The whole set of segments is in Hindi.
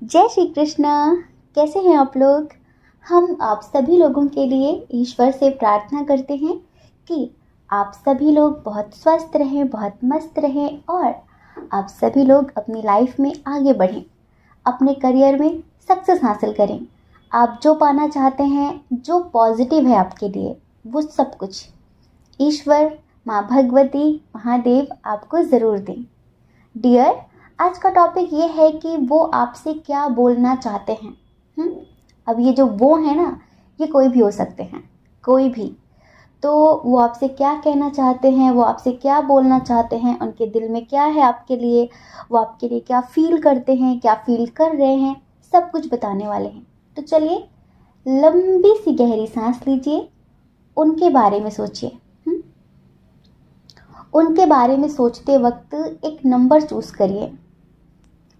जय श्री कृष्णा। कैसे हैं आप लोग। हम आप सभी लोगों के लिए ईश्वर से प्रार्थना करते हैं कि आप सभी लोग बहुत स्वस्थ रहें, बहुत मस्त रहें और आप सभी लोग अपनी लाइफ में आगे बढ़ें, अपने करियर में सक्सेस हासिल करें। आप जो पाना चाहते हैं, जो पॉजिटिव है आपके लिए, वो सब कुछ ईश्वर, माँ भगवती, महादेव आपको ज़रूर दें। डियर, आज का टॉपिक ये है कि वो आपसे क्या बोलना चाहते हैं। अब ये जो वो है ना, ये कोई भी हो सकते हैं, कोई भी। तो वो आपसे क्या कहना चाहते हैं, वो आपसे क्या बोलना चाहते हैं, उनके दिल में क्या है आपके लिए, वो आपके लिए क्या फील करते हैं, क्या फील कर रहे हैं, सब कुछ बताने वाले हैं। तो चलिए लंबी सी गहरी सांस लीजिए, उनके बारे में सोचिए। उनके बारे में सोचते वक्त एक नंबर चूज करिए।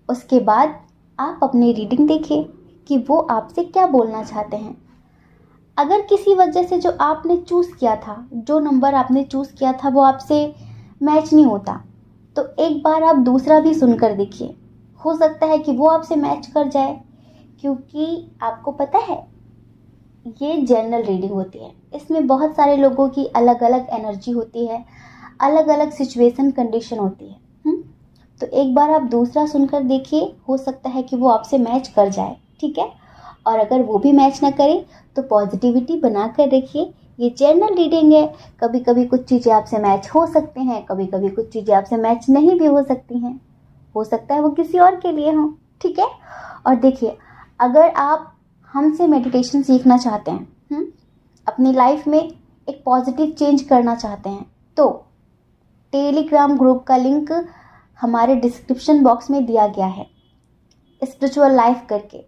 उसके बाद आप अपनी रीडिंग देखिए कि वो आपसे क्या बोलना चाहते हैं। अगर किसी वजह से जो आपने चूज़ किया था, जो नंबर आपने चूज़ किया था, वो आपसे मैच नहीं होता, तो एक बार आप दूसरा भी सुनकर देखिए। हो सकता है कि वो आपसे मैच कर जाए, क्योंकि आपको पता है ये जनरल रीडिंग होती है। इसमें बहुत सारे लोगों की अलग अलग एनर्जी होती है, अलग अलग सिचुएशन कंडीशन होती है। तो एक बार आप दूसरा सुनकर देखिए, हो सकता है कि वो आपसे मैच कर जाए, ठीक है। और अगर वो भी मैच ना करे तो पॉजिटिविटी बना कर रखिए। ये जनरल रीडिंग है, कभी कभी कुछ चीज़ें आपसे मैच हो सकते हैं, कभी कभी कुछ चीज़ें आपसे मैच नहीं भी हो सकती हैं, हो सकता है वो किसी और के लिए हो, ठीक है। और देखिए, अगर आप हमसे मेडिटेशन सीखना चाहते हैं, अपनी लाइफ में एक पॉजिटिव चेंज करना चाहते हैं, तो टेलीग्राम ग्रुप का लिंक हमारे डिस्क्रिप्शन बॉक्स में दिया गया है, स्पिरिचुअल लाइफ करके।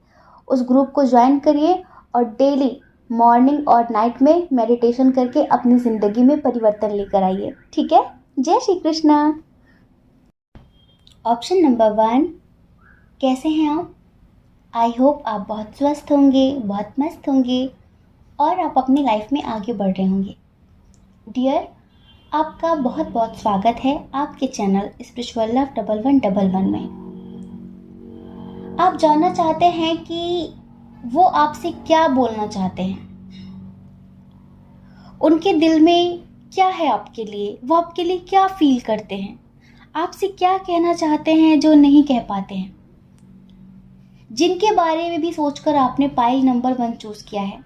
उस ग्रुप को ज्वाइन करिए और डेली मॉर्निंग और नाइट में मेडिटेशन करके अपनी ज़िंदगी में परिवर्तन लेकर आइए, ठीक है। जय श्री कृष्णा। ऑप्शन नंबर 1, कैसे हैं आप। आई होप आप बहुत स्वस्थ होंगे, बहुत मस्त होंगे और आप अपनी लाइफ में आगे बढ़ रहे होंगे। डियर, आपका बहुत बहुत स्वागत है आपके चैनल स्पिरिचुअल लव 1111 में। आप जानना चाहते हैं कि वो आपसे क्या बोलना चाहते हैं, उनके दिल में क्या है आपके लिए, वो आपके लिए क्या फील करते हैं, आपसे क्या कहना चाहते हैं जो नहीं कह पाते हैं, जिनके बारे में भी सोचकर आपने पाइल नंबर 1 चूज किया है।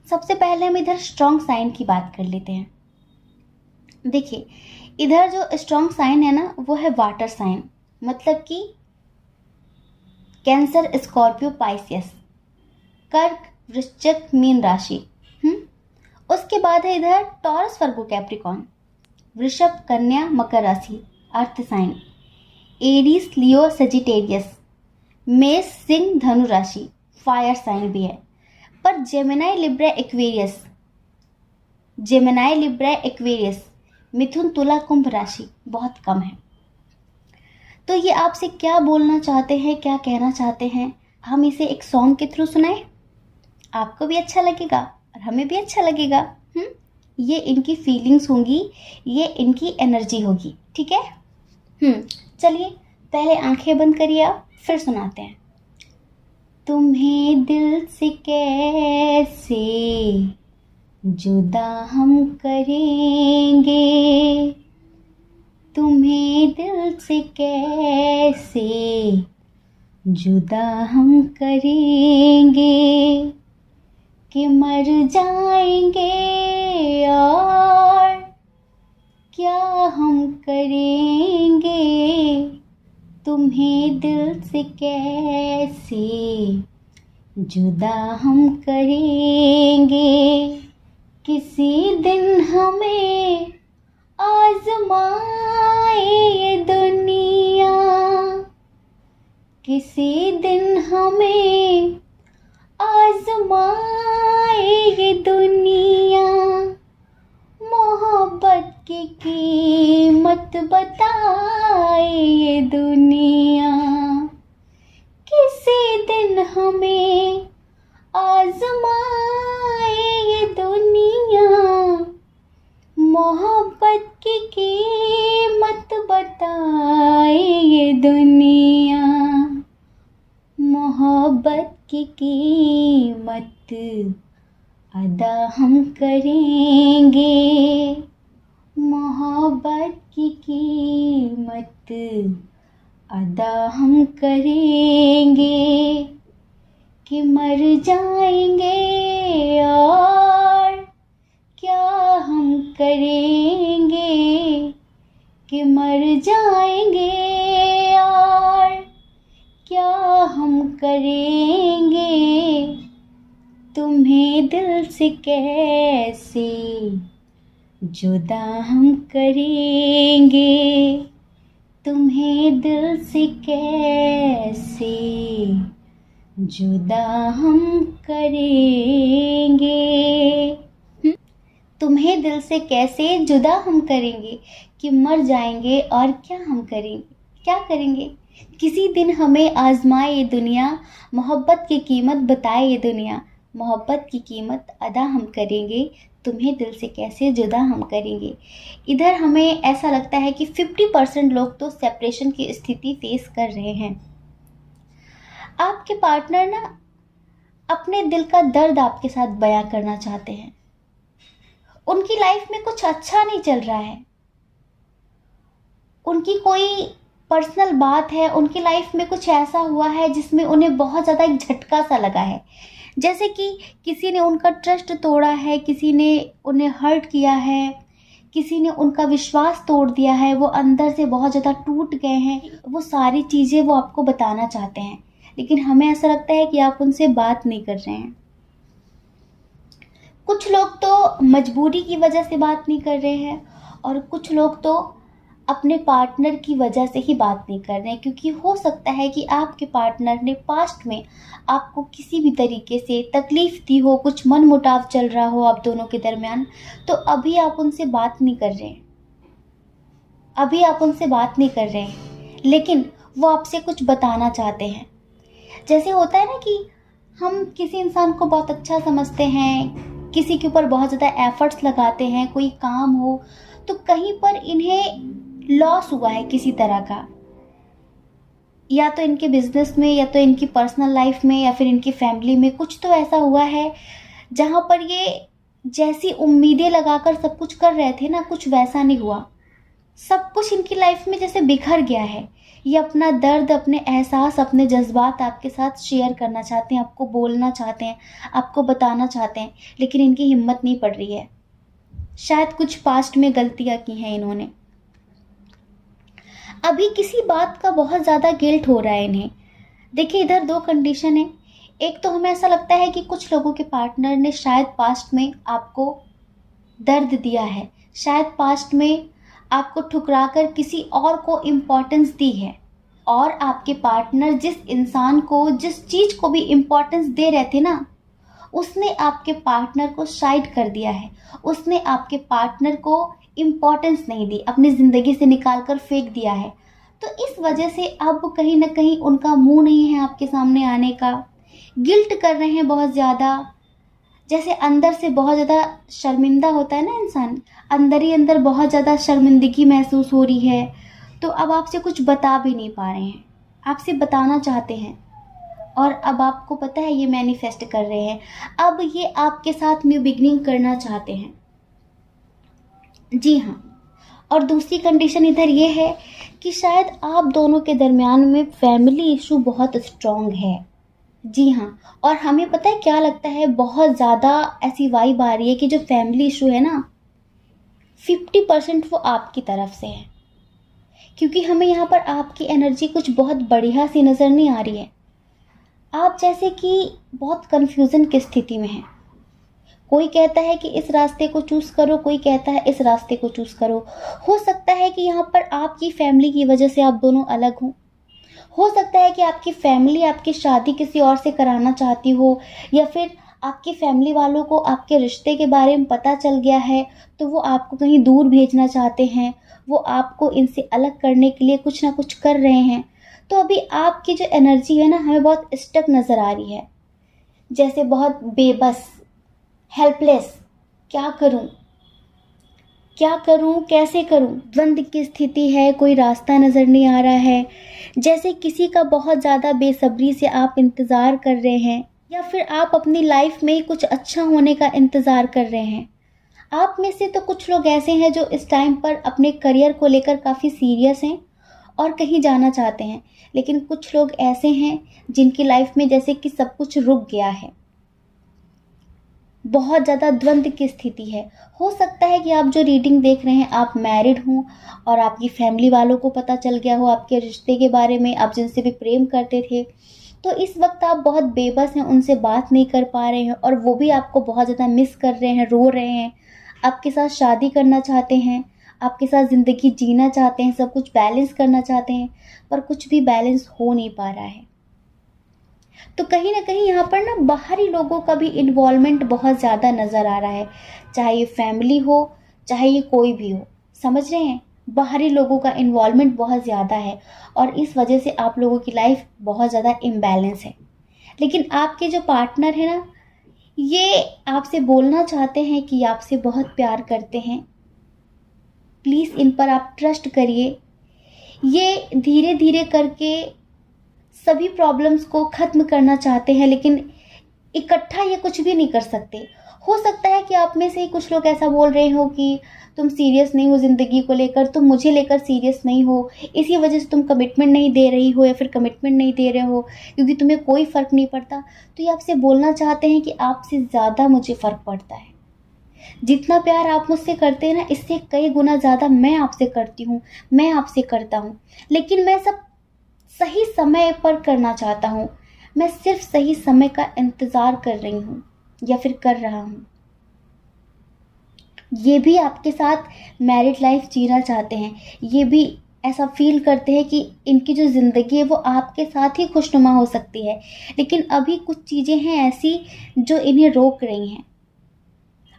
सबसे पहले हम इधर स्ट्रॉन्ग साइन की बात कर लेते हैं। देखिए, इधर जो स्ट्रॉन्ग साइन है ना, वो है वाटर साइन, मतलब कि कैंसर, स्कॉर्पियो, पाइसियस, कर्क, वृश्चिक, मीन राशि। उसके बाद है इधर टॉरस, वर्गो, कैप्रिकॉन, वृषभ, कन्या, मकर राशि, अर्थ साइन, एरीज, लियो, सजिटेरियस, मेष, सिंह, धनु राशि, फायर साइन भी है। पर जेमिनाई, लिब्रा, एक्वेरियस, मिथुन, तुला, कुंभ राशि बहुत कम है। तो ये आपसे क्या बोलना चाहते हैं, क्या कहना चाहते हैं, हम इसे एक सॉन्ग के थ्रू सुनाएं, आपको भी अच्छा लगेगा और हमें भी अच्छा लगेगा। ये इनकी फीलिंग्स होंगी, ये इनकी एनर्जी होगी, ठीक है। चलिए पहले आंखें बंद करिए आप, फिर सुनाते हैं। तुम्हें दिल से कैसे जुदा हम करेंगे, तुम्हें दिल से कैसे जुदा हम करेंगे, कि मर जाएंगे और क्या हम करेंगे, तुम्हें दिल से कैसे जुदा हम करेंगे, किसी दिन हमें आजमाए ये दुनिया, किसी दिन हमें आजमाए ये दुनिया, मोहब्बत की कीमत बताए ये दुनिया, किसी दिन हमें आजमाए ये दुनिया, मोहब्बत की कीमत बताए ये दुनिया, मोहब्बत की कीमत अदा हम करेंगे, मोहब्बत की कीमत अदा हम करेंगे, कि मर जाएंगे और क्या हम करेंगे, कि मर जाएंगे और क्या हम करेंगे, तुम्हें दिल से कैसे जुदा हम करेंगे, तुम्हें दिल से कैसे जुदा हम करेंगे। तुम्हें दिल से कैसे जुदा हम करेंगे, कि मर जाएंगे और क्या हम करेंगे, क्या करेंगे। किसी दिन हमें आजमाए ये दुनिया, मोहब्बत की कीमत बताए ये दुनिया, मोहब्बत की कीमत अदा हम करेंगे, तुम्हें दिल से कैसे जुदा हम करेंगे। इधर हमें ऐसा लगता है कि 50% लोग तो सेपरेशन की स्थिति फेस कर रहे हैं। आपके पार्टनर ना अपने दिल का दर्द आपके साथ बयां करना चाहते हैं। उनकी लाइफ में कुछ अच्छा नहीं चल रहा है, उनकी कोई पर्सनल बात है, उनकी लाइफ में कुछ ऐसा हुआ है जिसमें उन्हें बहुत ज़्यादा एक झटका सा लगा है। जैसे कि किसी ने उनका ट्रस्ट तोड़ा है, किसी ने उन्हें हर्ट किया है, किसी ने उनका विश्वास तोड़ दिया है, वो अंदर से बहुत ज़्यादा टूट गए हैं। वो सारी चीज़ें वो आपको बताना चाहते हैं, लेकिन हमें ऐसा लगता है कि आप उनसे बात नहीं कर रहे हैं। कुछ लोग तो मजबूरी की वजह से बात नहीं कर रहे हैं, और कुछ लोग तो अपने पार्टनर की वजह से ही बात नहीं कर रहे हैं, क्योंकि हो सकता है कि आपके पार्टनर ने पास्ट में आपको किसी भी तरीके से तकलीफ़ दी हो, कुछ मनमुटाव चल रहा हो आप दोनों के दरमियान, तो अभी आप उनसे बात नहीं कर रहे हैं, अभी आप उनसे बात नहीं कर रहे हैं, लेकिन वो आपसे कुछ बताना चाहते हैं। जैसे होता है ना कि हम किसी इंसान को बहुत अच्छा समझते हैं, किसी के ऊपर बहुत ज़्यादा एफर्ट्स लगाते हैं, कोई काम हो तो कहीं पर इन्हें लॉस हुआ है किसी तरह का, या तो इनके बिजनेस में, या तो इनकी पर्सनल लाइफ में, या फिर इनकी फैमिली में कुछ तो ऐसा हुआ है जहाँ पर ये जैसी उम्मीदें लगाकर सब कुछ कर रहे थे ना, कुछ वैसा नहीं हुआ। सब कुछ इनकी लाइफ में जैसे बिखर गया है। ये अपना दर्द, अपने एहसास, अपने जज्बात आपके साथ शेयर करना चाहते हैं, आपको बोलना चाहते हैं, आपको बताना चाहते हैं, लेकिन इनकी हिम्मत नहीं पड़ रही है। शायद कुछ पास्ट में गलतियां की हैं इन्होंने, अभी किसी बात का बहुत ज़्यादा गिल्ट हो रहा है इन्हें। देखिए, इधर दो कंडीशन है। एक तो हमें ऐसा लगता है कि कुछ लोगों के पार्टनर ने शायद पास्ट में आपको दर्द दिया है, शायद पास्ट में आपको ठुकराकर किसी और को इम्पोर्टेंस दी है, और आपके पार्टनर जिस इंसान को, जिस चीज़ को भी इम्पोर्टेंस दे रहे थे ना, उसने आपके पार्टनर को साइड कर दिया है, उसने आपके पार्टनर को इम्पोर्टेंस नहीं दी, अपनी ज़िंदगी से निकाल कर फेंक दिया है। तो इस वजह से अब कहीं ना कहीं उनका मुंह नहीं है आपके सामने आने का, गिल्ट कर रहे हैं बहुत ज़्यादा, जैसे अंदर से बहुत ज़्यादा शर्मिंदा होता है ना इंसान, अंदर ही अंदर बहुत ज़्यादा शर्मिंदगी महसूस हो रही है। तो अब आपसे कुछ बता भी नहीं पा रहे हैं, आपसे बताना चाहते हैं, और अब आपको पता है ये मैनिफेस्ट कर रहे हैं, अब ये आपके साथ न्यू बिगनिंग करना चाहते हैं। जी हाँ। और दूसरी कंडीशन इधर ये है कि शायद आप दोनों के दरमियान में फैमिली इशू बहुत स्ट्रॉन्ग है। जी हाँ। और हमें पता है क्या लगता है, बहुत ज़्यादा ऐसी वाइब आ रही है कि जो फैमिली इशू है ना, 50% वो आपकी तरफ से है, क्योंकि हमें यहाँ पर आपकी एनर्जी कुछ बहुत बढ़िया सी नज़र नहीं आ रही है। आप जैसे कि बहुत कन्फ्यूज़न की स्थिति में हैं। कोई कहता है कि इस रास्ते को चूज़ करो, कोई कहता है इस रास्ते को चूज़ करो। हो सकता है कि यहाँ पर आपकी फैमिली की वजह से आप दोनों अलग हो सकता है कि आपकी फैमिली आपकी शादी किसी और से कराना चाहती हो, या फिर आपकी फैमिली वालों को आपके रिश्ते के बारे में पता चल गया है तो वो आपको कहीं दूर भेजना चाहते हैं, वो आपको इनसे अलग करने के लिए कुछ ना कुछ कर रहे हैं। तो अभी आपकी जो एनर्जी है ना, हमें बहुत स्टक नज़र आ रही है, जैसे बहुत बेबस, हेल्पलेस, क्या करूं। क्या करूं, कैसे करूं? द्वंद्व की स्थिति है, कोई रास्ता नज़र नहीं आ रहा है। जैसे किसी का बहुत ज़्यादा बेसब्री से आप इंतज़ार कर रहे हैं, या फिर आप अपनी लाइफ में कुछ अच्छा होने का इंतज़ार कर रहे हैं। आप में से तो कुछ लोग ऐसे हैं जो इस टाइम पर अपने करियर को लेकर काफ़ी सीरियस हैं और कहीं जाना चाहते हैं, लेकिन कुछ लोग ऐसे हैं जिनकी लाइफ में जैसे कि सब कुछ रुक गया है। बहुत ज़्यादा द्वंद्व की स्थिति है। हो सकता है कि आप जो रीडिंग देख रहे हैं, आप मैरिड हों और आपकी फैमिली वालों को पता चल गया हो आपके रिश्ते के बारे में, आप जिनसे भी प्रेम करते थे। तो इस वक्त आप बहुत बेबस हैं, उनसे बात नहीं कर पा रहे हैं और वो भी आपको बहुत ज़्यादा मिस कर रहे हैं, रो रहे हैं। आपके साथ शादी करना चाहते हैं, आपके साथ ज़िंदगी जीना चाहते हैं, सब कुछ बैलेंस करना चाहते हैं, पर कुछ भी बैलेंस हो नहीं पा रहा है। तो कहीं ना कहीं यहाँ पर ना बाहरी लोगों का भी इन्वॉल्वमेंट बहुत ज़्यादा नज़र आ रहा है, चाहे ये फैमिली हो, चाहे ये कोई भी हो। समझ रहे हैं? बाहरी लोगों का इन्वॉल्वमेंट बहुत ज़्यादा है और इस वजह से आप लोगों की लाइफ बहुत ज़्यादा इम्बैलेंस है। लेकिन आपके जो पार्टनर है ना, ये आपसे बोलना चाहते हैं कि आपसे बहुत प्यार करते हैं। प्लीज़ इन पर आप ट्रस्ट करिए। ये धीरे धीरे करके सभी प्रॉब्लम्स को ख़त्म करना चाहते हैं, लेकिन इकट्ठा ये कुछ भी नहीं कर सकते। हो सकता है कि आप में से ही कुछ लोग ऐसा बोल रहे हो कि तुम सीरियस नहीं हो ज़िंदगी को लेकर, तुम मुझे लेकर सीरियस नहीं हो, इसी वजह से तुम कमिटमेंट नहीं दे रही हो या फिर कमिटमेंट नहीं दे रहे हो क्योंकि तुम्हें कोई फ़र्क नहीं पड़ता। तो ये आपसे बोलना चाहते हैं कि आपसे ज़्यादा मुझे फ़र्क पड़ता है। जितना प्यार आप मुझसे करते हैं ना, इससे कई गुना ज़्यादा मैं आपसे करती हूँ, मैं आपसे करता हूँ। लेकिन मैं सब सही समय पर करना चाहता हूँ। मैं सिर्फ सही समय का इंतज़ार कर रही हूँ या फिर कर रहा हूँ। ये भी आपके साथ मैरिड लाइफ जीना चाहते हैं। ये भी ऐसा फील करते हैं कि इनकी जो ज़िंदगी है वो आपके साथ ही खुशनुमा हो सकती है, लेकिन अभी कुछ चीज़ें हैं ऐसी जो इन्हें रोक रही हैं।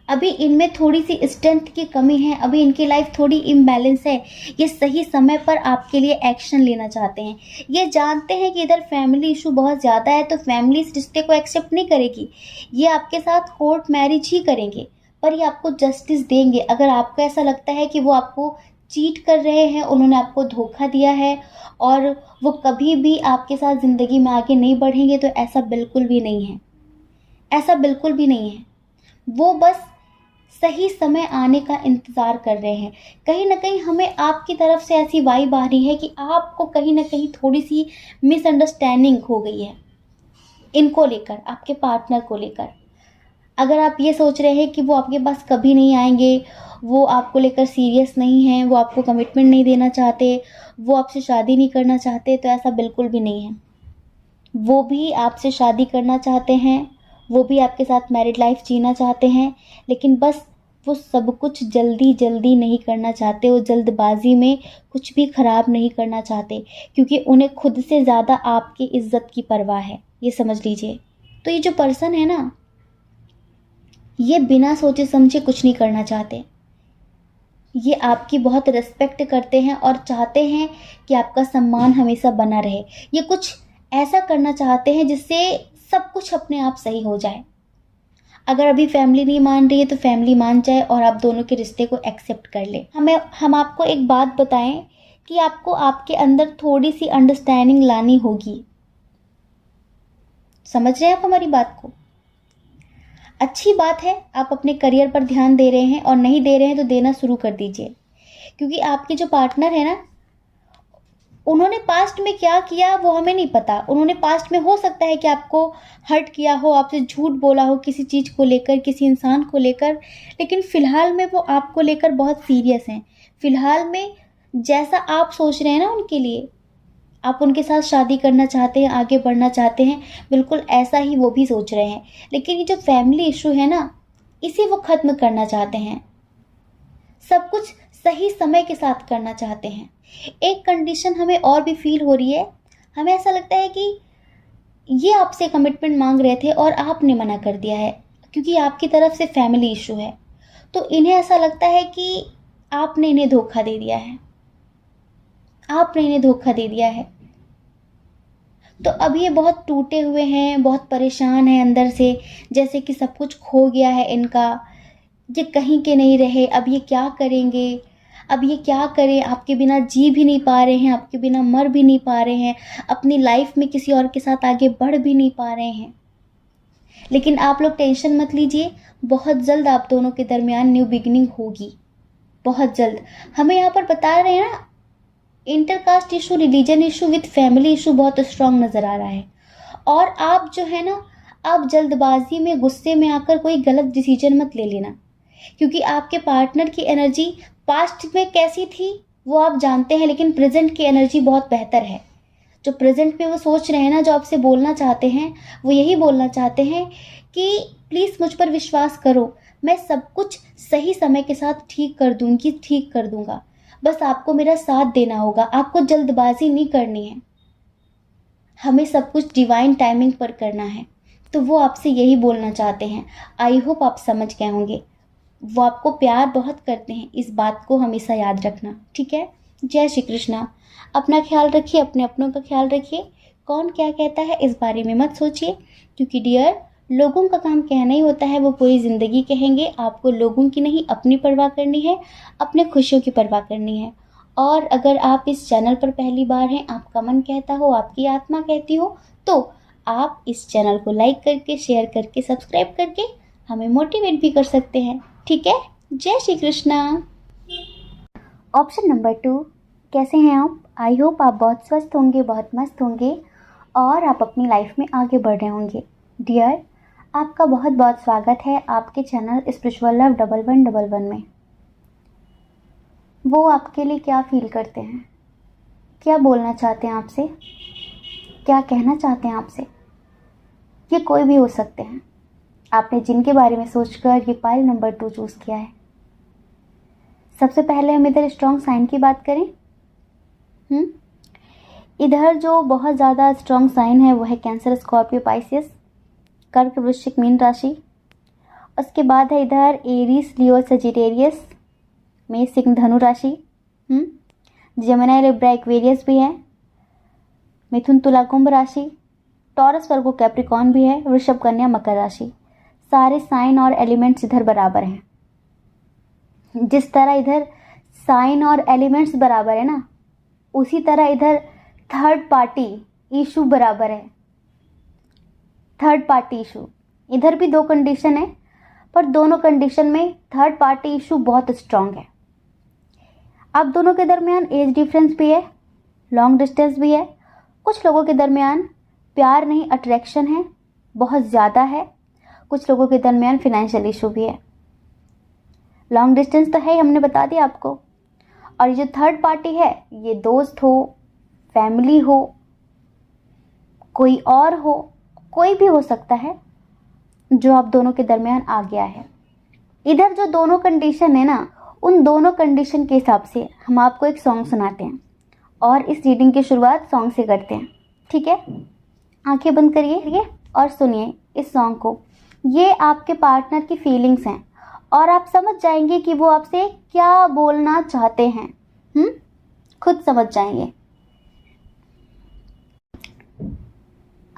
अभी इनमें थोड़ी सी स्ट्रेंथ की कमी है, अभी इनकी लाइफ थोड़ी इम्बैलेंस है। ये सही समय पर आपके लिए एक्शन लेना चाहते हैं। ये जानते हैं कि इधर फैमिली इशू बहुत ज़्यादा है, तो फैमिली इस रिश्ते को एक्सेप्ट नहीं करेगी। ये आपके साथ कोर्ट मैरिज ही करेंगे, पर ये आपको जस्टिस देंगे। अगर आपको ऐसा लगता है कि वो आपको चीट कर रहे हैं, उन्होंने आपको धोखा दिया है और वो कभी भी आपके साथ ज़िंदगी में आगे नहीं बढ़ेंगे, तो ऐसा बिल्कुल भी नहीं है। ऐसा बिल्कुल भी नहीं है। वो बस सही समय आने का इंतज़ार कर रहे हैं। कहीं न कहीं हमें आपकी तरफ से ऐसी वाइब आ रही है कि आपको कहीं न कहीं थोड़ी-सी मिसअंडरस्टैंडिंग हो गई है, इनको लेकर, आपके पार्टनर को लेकर। अगर आप ये सोच रहे हैं कि वो आपके पास कभी नहीं आएँगे, वो आपको लेकर सीरियस नहीं हैं, वो आपको कमिटमेंट नहीं देना चाहते, वो आपसे शादी नहीं करना चाहते, तो ऐसा बिल्कुल भी नहीं है। वो भी आपसे शादी करना चाहते हैं, वो भी आपके साथ मैरिड लाइफ जीना चाहते हैं, लेकिन बस वो सब कुछ जल्दी जल्दी नहीं करना चाहते। वो जल्दबाजी में कुछ भी ख़राब नहीं करना चाहते, क्योंकि उन्हें खुद से ज़्यादा आपकी इज्जत की परवाह है, ये समझ लीजिए। तो ये जो पर्सन है ना, ये बिना सोचे समझे कुछ नहीं करना चाहते। ये आपकी बहुत रिस्पेक्ट करते हैं और चाहते हैं कि आपका सम्मान हमेशा बना रहे। ये कुछ ऐसा करना चाहते हैं जिससे सब कुछ अपने आप सही हो जाए। अगर अभी फैमिली नहीं मान रही है तो फैमिली मान जाए और आप दोनों के रिश्ते को एक्सेप्ट कर ले। हम आपको एक बात बताएं कि आपको आपके अंदर थोड़ी सी अंडरस्टैंडिंग लानी होगी। समझ रहे हैं आप हमारी बात को? अच्छी बात है, आप अपने करियर पर ध्यान दे रहे हैं, और नहीं दे रहे हैं तो देना शुरू कर दीजिए, क्योंकि आपके जो पार्टनर है ना, उन्होंने पास्ट में क्या किया वो हमें नहीं पता। उन्होंने पास्ट में हो सकता है कि आपको हर्ट किया हो, आपसे झूठ बोला हो किसी चीज़ को लेकर, किसी इंसान को लेकर, लेकिन फ़िलहाल में वो आपको लेकर बहुत सीरियस हैं। फ़िलहाल में जैसा आप सोच रहे हैं ना उनके लिए, आप उनके साथ शादी करना चाहते हैं, आगे बढ़ना चाहते हैं, बिल्कुल ऐसा ही वो भी सोच रहे हैं। लेकिन ये जो फैमिली इशू है ना, इसे वो ख़त्म करना चाहते हैं। सब कुछ सही समय के साथ करना चाहते हैं। एक कंडीशन हमें और भी फील हो रही है। हमें ऐसा लगता है कि ये आपसे कमिटमेंट मांग रहे थे और आपने मना कर दिया है, क्योंकि आपकी तरफ से फैमिली इशू है। तो इन्हें ऐसा लगता है कि आपने इन्हें धोखा दे दिया है, आपने इन्हें धोखा दे दिया है। तो अब ये बहुत टूटे हुए हैं, बहुत परेशान हैं अंदर से, जैसे कि सब कुछ खो गया है इनका। ये कहीं के नहीं रहे, अब ये क्या करेंगे, अब ये क्या करें, आपके बिना जी भी नहीं पा रहे हैं, आपके बिना मर भी नहीं पा रहे हैं, अपनी लाइफ में किसी और के साथ आगे बढ़ भी नहीं पा रहे हैं। लेकिन आप लोग टेंशन मत लीजिए, बहुत जल्द आप दोनों के दरमियान न्यू बिगिनिंग होगी, बहुत जल्द। हमें यहाँ पर बता रहे हैं ना, intercaste issue, religion issue with family issue बहुत स्ट्रांग नज़र आ रहा है। और आप जो है ना, आप जल्दबाजी में, गुस्से में आकर कोई गलत डिसीजन मत ले लेना, क्योंकि आपके पार्टनर की एनर्जी पास्ट में कैसी थी वो आप जानते हैं, लेकिन प्रेजेंट की एनर्जी बहुत बेहतर है। जो प्रेजेंट में वो सोच रहे हैं ना, जो आपसे बोलना चाहते हैं, वो यही बोलना चाहते हैं कि प्लीज़ मुझ पर विश्वास करो, मैं सब कुछ सही समय के साथ ठीक कर दूंगी, ठीक कर दूंगा, बस आपको मेरा साथ देना होगा, आपको जल्दबाजी नहीं करनी है, हमें सब कुछ डिवाइन टाइमिंग पर करना है। तो वो आपसे यही बोलना चाहते हैं। आई होप आप समझ गए होंगे। वो आपको प्यार बहुत करते हैं, इस बात को हमेशा याद रखना, ठीक है। जय श्री कृष्णा। अपना ख्याल रखिए, अपने अपनों का ख्याल रखिए। कौन क्या कहता है इस बारे में मत सोचिए, क्योंकि डियर, लोगों का काम कहना ही होता है, वो पूरी ज़िंदगी कहेंगे। आपको लोगों की नहीं, अपनी परवाह करनी है, अपने खुशियों की परवाह करनी है। और अगर आप इस चैनल पर पहली बार हैं, आपका मन कहता हो, आपकी आत्मा कहती हो, तो आप इस चैनल को लाइक करके, शेयर करके, सब्सक्राइब करके हमें मोटिवेट भी कर सकते हैं, ठीक है। जय श्री कृष्णा। ऑप्शन नंबर 2, कैसे हैं आप? आई होप आप बहुत स्वस्थ होंगे, बहुत मस्त होंगे और आप अपनी लाइफ में आगे बढ़ रहे होंगे। डियर, आपका बहुत बहुत स्वागत है आपके चैनल स्पिरिचुअल लव 1111 में। वो आपके लिए क्या फील करते हैं, क्या बोलना चाहते हैं आपसे, क्या कहना चाहते हैं आपसे? ये कोई भी हो सकते हैं। आपने जिनके बारे में सोचकर ये पाइल नंबर 2 चूज़ किया है। सबसे पहले हम इधर स्ट्रॉन्ग साइन की बात करें। इधर जो बहुत ज़्यादा स्ट्रॉन्ग साइन है वो है कैंसर, स्कॉर्पियो, पाइसियस, कर्क, वृश्चिक, मीन राशि। उसके बाद है इधर एरीज, लियो, सजिटेरियस, मेष, सिंह, धनु राशि। जेमिनी, लिब्रा, एक्वेरियस भी है। मिथुन, तुला, कुंभ राशि। टॉरस, वर्गो, कैप्रिकॉर्न भी है। वृषभ, कन्या, मकर राशि। सारे साइन और एलिमेंट्स इधर बराबर हैं। जिस तरह इधर साइन और एलिमेंट्स बराबर है ना, उसी तरह इधर थर्ड पार्टी इशू बराबर है। थर्ड पार्टी इशू, इधर भी 2 कंडीशन है, पर दोनों कंडीशन में थर्ड पार्टी इशू बहुत स्ट्रांग है। आप दोनों के दरमियान एज डिफरेंस भी है, लॉन्ग डिस्टेंस भी है। कुछ लोगों के दरमियान प्यार नहीं, अट्रैक्शन है, बहुत ज़्यादा है। कुछ लोगों के दरमियान फिनेंशियल इशू भी है। लॉन्ग डिस्टेंस तो है, हमने बता दिया आपको। और ये जो थर्ड पार्टी है, ये दोस्त हो, फैमिली हो, कोई और हो, कोई भी हो सकता है जो आप दोनों के दरमियान आ गया है। इधर जो दोनों कंडीशन है ना, उन दोनों कंडीशन के हिसाब से हम आपको एक सॉन्ग सुनाते हैं और इस रीडिंग की शुरुआत सॉन्ग से करते हैं, ठीक है। आंखें बंद करिए और सुनिए इस सॉन्ग को। ये आपके पार्टनर की फीलिंग्स हैं और आप समझ जाएंगे कि वो आपसे क्या बोलना चाहते हैं। खुद समझ जाएंगे।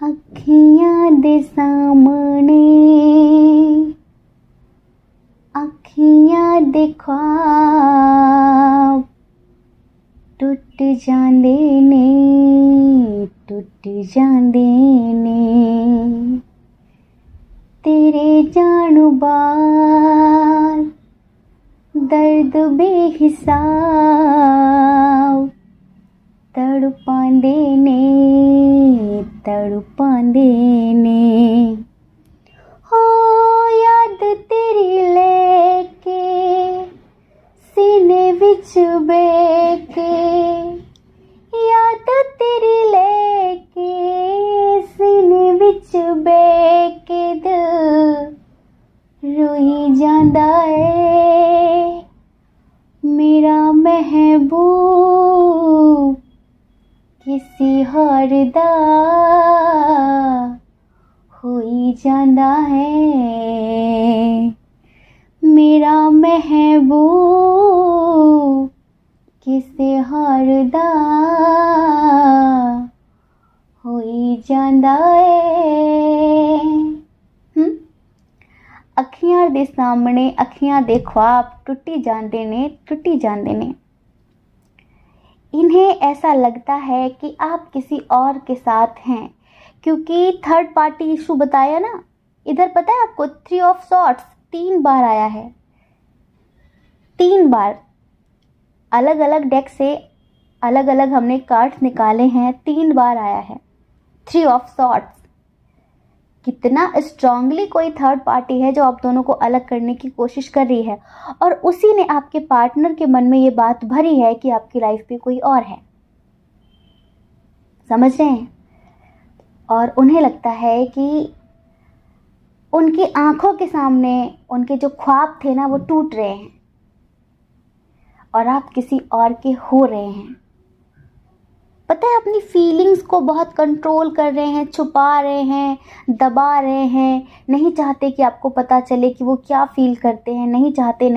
अखियां दे सामने, अखियां दे ख्वाब टुट जांदे ने, टुट जांदे ने। तेरे जानू बाल दर्द बेहिसाब तड़पांदे ने, तड़पांदे ने। हो याद तेरी लेके सीने विच बेके, याद तेरी लेके सीने विच बेके दिल रोई जांदा है। मेरा महबूब किसी होर दा होई जांदा है। मेरा महबूब किसी होर दा होई जांदा है। अखियां दे सामने अखियां दे ख्वाब टुटी जांदे ने। इन्हें ऐसा लगता है कि आप किसी और के साथ हैं, क्योंकि थर्ड पार्टी इशू बताया ना। इधर पता है आपको 3 ऑफ सॉर्ट्स 3 बार आया है, 3 बार। अलग अलग डेक से अलग अलग हमने कार्ड्स निकाले हैं, 3 बार आया है 3 ऑफ सॉर्ट्स। कितना स्ट्रांगली कोई थर्ड पार्टी है जो आप दोनों को अलग करने की कोशिश कर रही है, और उसी ने आपके पार्टनर के मन में ये बात भरी है कि आपकी लाइफ में कोई और है। समझ रहे हैं? और उन्हें लगता है कि उनकी आंखों के सामने उनके जो ख्वाब थे ना वो टूट रहे हैं, और आप किसी और के हो रहे हैं। पता है, अपनी फीलिंग्स को बहुत कंट्रोल कर रहे हैं, छुपा रहे हैं, दबा रहे हैं, नहीं चाहते कि आपको पता चले कि वो क्या फील करते हैं, नहीं चाहते,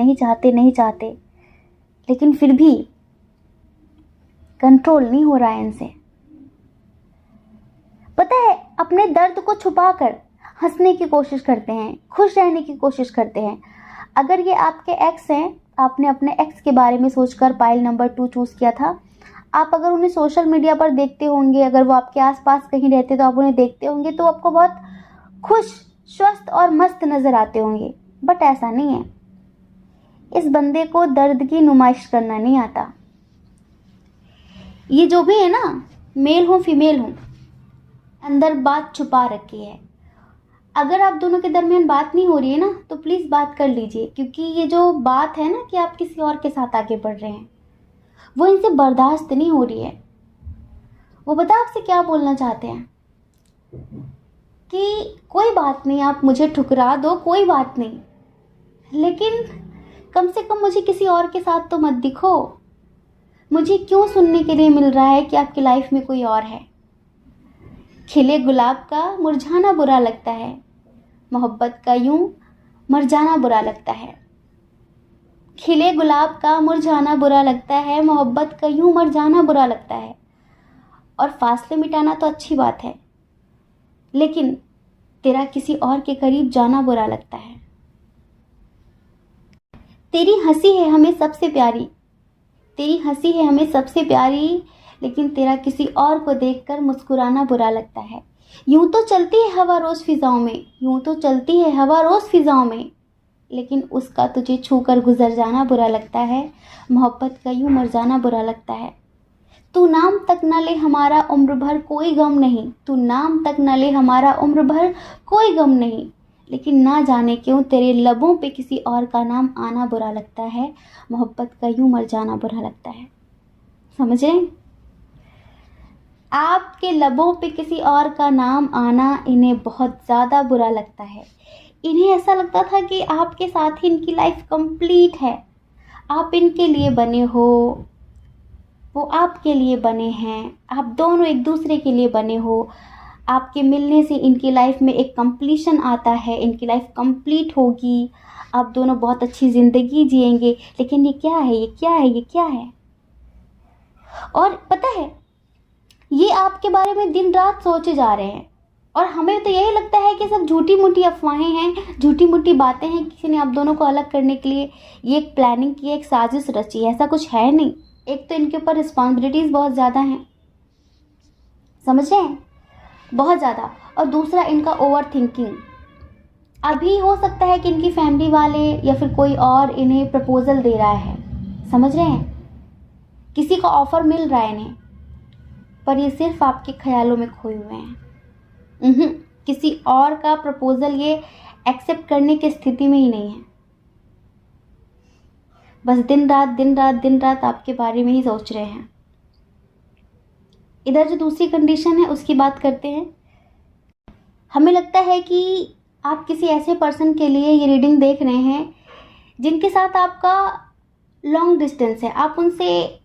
लेकिन फिर भी कंट्रोल नहीं हो रहा है इनसे। पता है, अपने दर्द को छुपाकर हंसने की कोशिश करते हैं, खुश रहने की कोशिश करते हैं। अगर ये आपके एक्स हैं, आपने अपने एक्स के बारे में सोचकर पाइल नंबर 2 चूज़ किया था। आप अगर उन्हें सोशल मीडिया पर देखते होंगे, अगर वो आपके आसपास कहीं रहते तो आप उन्हें देखते होंगे, तो आपको बहुत खुश, स्वस्थ और मस्त नज़र आते होंगे। बट ऐसा नहीं है। इस बंदे को दर्द की नुमाइश करना नहीं आता। ये जो भी है ना, मेल हो फीमेल हो, अंदर बात छुपा रखी है। अगर आप दोनों के दरमियान बात नहीं हो रही है ना, तो प्लीज़ बात कर लीजिए, क्योंकि ये जो बात है ना कि आप किसी और के साथ आगे बढ़ रहे हैं, वो इनसे बर्दाश्त नहीं हो रही है। वो पता आपसे क्या बोलना चाहते हैं कि कोई बात नहीं, आप मुझे ठुकरा दो, कोई बात नहीं, लेकिन कम से कम मुझे किसी और के साथ तो मत दिखो। मुझे क्यों सुनने के लिए मिल रहा है कि आपकी लाइफ में कोई और है? खिले गुलाब का मुरझाना बुरा लगता है, मोहब्बत का यूं मर जाना बुरा लगता है। खिले गुलाब का मुरझाना बुरा लगता है, मोहब्बत का यूं मर जाना बुरा लगता है। और फासले मिटाना तो अच्छी बात है, लेकिन तेरा किसी और के करीब जाना बुरा लगता है। तेरी हंसी है हमें सबसे प्यारी, तेरी हंसी है हमें सबसे प्यारी, लेकिन तेरा किसी और को देखकर मुस्कुराना बुरा लगता है। यूं तो चलती है हवा रोज़ फिजाओं में, यूं तो चलती है हवा रोज़ फिजाओं में, लेकिन उसका तुझे छूकर गुजर जाना बुरा लगता है। मोहब्बत का यूं मर जाना बुरा लगता है। तू नाम तक न ले हमारा उम्र भर कोई गम नहीं, तू नाम तक न ले हमारा उम्र भर कोई गम नहीं, लेकिन ना जाने क्यों तेरे लबों पे किसी और का नाम आना बुरा लगता है। मोहब्बत का यूं मर जाना बुरा लगता है। समझ रहे हैं? आपके लबों पे किसी और का नाम आना इन्हें बहुत ज़्यादा बुरा लगता है। इन्हें ऐसा लगता था कि आपके साथ ही इनकी लाइफ कंप्लीट है। आप इनके लिए बने हो, वो आपके लिए बने हैं, आप दोनों एक दूसरे के लिए बने हो। आपके मिलने से इनकी लाइफ में एक कंप्लीशन आता है, इनकी लाइफ कंप्लीट होगी, आप दोनों बहुत अच्छी ज़िंदगी जिएंगे। लेकिन ये क्या है, ये क्या है, ये क्या है? और पता है, ये आपके बारे में दिन रात सोचे जा रहे हैं, और हमें तो यही लगता है कि सब झूठी मूठी अफवाहें हैं, झूठी मूठी बातें हैं। किसी ने आप दोनों को अलग करने के लिए ये एक प्लानिंग की, एक साजिश रची है। ऐसा कुछ है नहीं। एक तो इनके ऊपर रिस्पॉन्सिबिलिटीज़ बहुत ज़्यादा हैं, समझ रहे हैं, बहुत ज़्यादा। और दूसरा इनका ओवर थिंकिंग। अभी हो सकता है कि इनकी फैमिली वाले या फिर कोई और इन्हें प्रपोजल दे रहा है, समझ रहे हैं, किसी का ऑफ़र मिल रहा है इन्हें, पर ये सिर्फ आपके ख्यालों में खोए हुए हैं। किसी और का प्रपोजल ये एक्सेप्ट करने की स्थिति में ही नहीं है। बस दिन रात आपके बारे में ही सोच रहे हैं। इधर जो दूसरी कंडीशन है उसकी बात करते हैं। हमें लगता है कि आप किसी ऐसे पर्सन के लिए ये रीडिंग देख रहे हैं जिनके साथ आपका लॉन्ग डिस्टेंस है। आप उनसे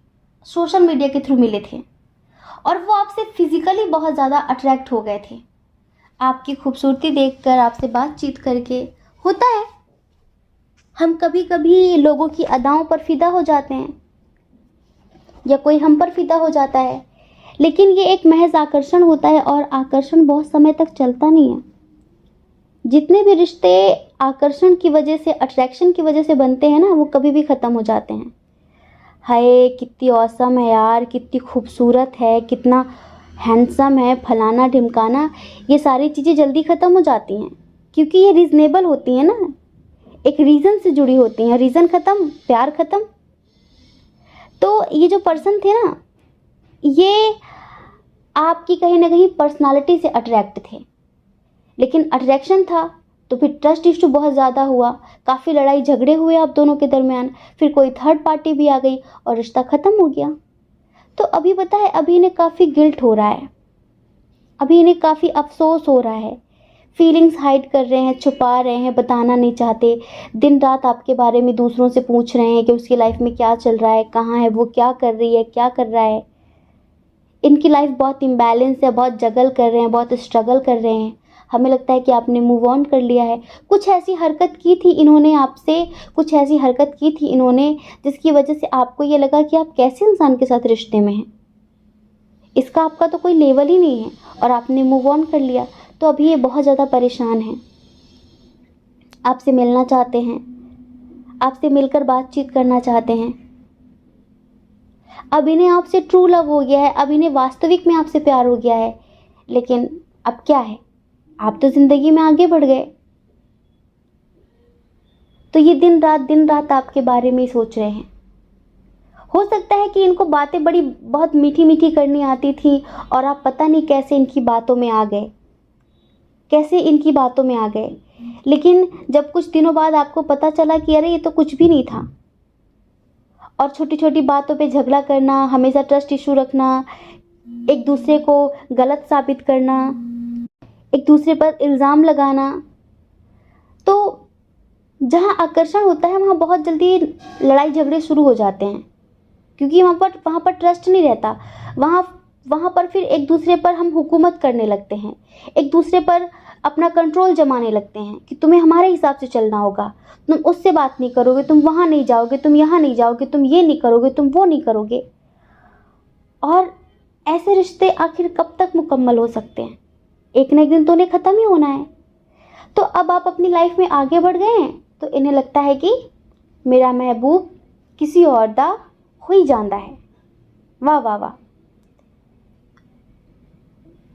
सोशल मीडिया के थ्रू मिले थे और वो आपसे फिजिकली बहुत ज़्यादा अट्रैक्ट हो गए थे। आपकी खूबसूरती देखकर, आपसे बातचीत करके। होता है, हम कभी कभी लोगों की अदाओं पर फिदा हो जाते हैं या कोई हम पर फिदा हो जाता है, लेकिन ये एक महज आकर्षण होता है और आकर्षण बहुत समय तक चलता नहीं है। जितने भी रिश्ते आकर्षण की वजह से, अट्रैक्शन की वजह से बनते हैं ना, वो कभी भी ख़त्म हो जाते हैं। हाय कितनी औसम है यार, कितनी खूबसूरत है, कितना हैंडसम है, फलाना ढिमकाना, ये सारी चीज़ें जल्दी ख़त्म हो जाती हैं क्योंकि ये रीज़नेबल होती हैं ना, एक रीज़न से जुड़ी होती हैं। रीज़न ख़त्म, प्यार ख़त्म। तो ये जो पर्सन थे ना, ये आपकी कहीं ना कहीं पर्सनालिटी से अट्रैक्ट थे, लेकिन अट्रैक्शन था तो फिर ट्रस्ट इशू बहुत ज़्यादा हुआ, काफ़ी लड़ाई झगड़े हुए आप दोनों के दरमियान, फिर कोई थर्ड पार्टी भी आ गई और रिश्ता ख़त्म हो गया। तो अभी पता है, अभी इन्हें काफ़ी गिल्ट हो रहा है, अभी इन्हें काफ़ी अफसोस हो रहा है, फीलिंग्स हाइड कर रहे हैं, छुपा रहे हैं, बताना नहीं चाहते, दिन रात आपके बारे में दूसरों से पूछ रहे हैं कि उसकी लाइफ में क्या चल रहा है, कहाँ है वो, क्या कर रही है, क्या कर रहा है। इनकी लाइफ बहुत इम्बैलेंस है, बहुत जगल कर रहे हैं, बहुत स्ट्रगल कर रहे हैं। हमें लगता है कि आपने मूव ऑन कर लिया है। कुछ ऐसी हरकत की थी इन्होंने आपसे, कुछ ऐसी हरकत की थी इन्होंने जिसकी वजह से आपको ये लगा कि आप कैसे इंसान के साथ रिश्ते में हैं, इसका आपका तो कोई लेवल ही नहीं है, और आपने मूव ऑन कर लिया। तो अभी ये बहुत ज़्यादा परेशान हैं, आपसे मिलना चाहते हैं, आपसे मिलकर बातचीत करना चाहते हैं। अब इन्हें आपसे ट्रू लव हो गया है, अब इन्हें वास्तविक में आपसे प्यार हो गया है। लेकिन अब क्या है, आप तो ज़िंदगी में आगे बढ़ गए। तो ये दिन रात आपके बारे में ही सोच रहे हैं। हो सकता है कि इनको बातें बड़ी बहुत मीठी मीठी करनी आती थी और आप पता नहीं कैसे इनकी बातों में आ गए, कैसे इनकी बातों में आ गए। लेकिन जब कुछ दिनों बाद आपको पता चला कि अरे ये तो कुछ भी नहीं था, और छोटी छोटी बातों पे झगड़ा करना, हमेशा ट्रस्ट इशू रखना, एक दूसरे को गलत साबित करना, एक दूसरे पर इल्ज़ाम लगाना, तो जहाँ आकर्षण होता है वहाँ बहुत जल्दी लड़ाई झगड़े शुरू हो जाते हैं, क्योंकि वहाँ पर ट्रस्ट नहीं रहता। वहाँ पर फिर एक दूसरे पर हम हुकूमत करने लगते हैं, एक दूसरे पर अपना कंट्रोल जमाने लगते हैं कि तुम्हें हमारे हिसाब से चलना होगा, तुम उससे बात नहीं करोगे, तुम वहाँ नहीं जाओगे, तुम यहाँ नहीं जाओगे, तुम ये नहीं करोगे, तुम वो नहीं करोगे। और ऐसे रिश्ते आखिर कब तक मुकम्मल हो सकते हैं? एक न एक दिन तो उन्हें ख़त्म ही होना है। तो अब आप अपनी लाइफ में आगे बढ़ गए हैं तो इन्हें लगता है कि मेरा महबूब किसी और दा हो ही जाता है। वाह वाह वाह,